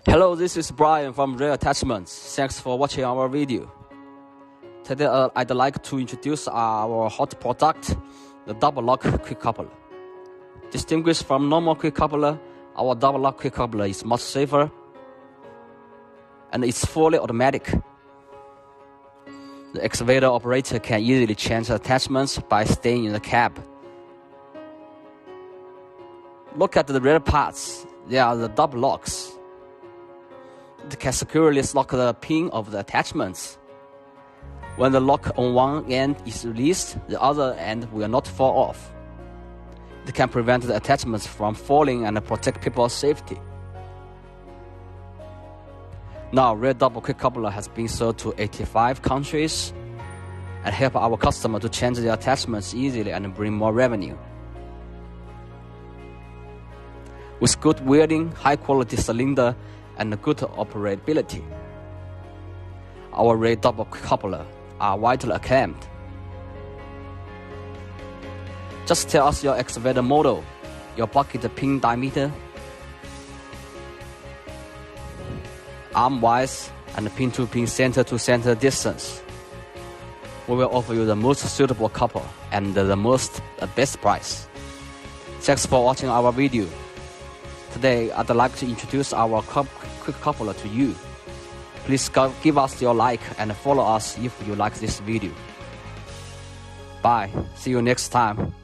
Hello, this is Brian from Real Attachments. Thanks for watching our video. Today I'd like to introduce our hot product, the double lock quick coupler. Distinguished from normal quick coupler, our double lock quick coupler is much safer and it's fully automatic. The excavator operator can easily change the attachments by staying in the cab. Look at the rear parts, they are the double locks. It can securely lock the pin of the attachments. When the lock on one end is released, the other end will not fall off. It can prevent the attachments from falling and protect people's safety. Now, Real Double Quick Coupler has been sold to 85 countries and help our customer to change their attachments easily and bring more revenue. With good welding, high quality cylinder, and good operability, our Real Double Quick Coupler are widely acclaimed. Just tell us your excavator model, your bucket pin diameter, arm wise, and pin-to-pin center-to-center distance. We will offer you the most suitable coupler and the best price. Thanks for watching our video. Today, I'd like to introduce our quick coupler to you. Please give us your like and follow us if you like this video. Bye. See you next time.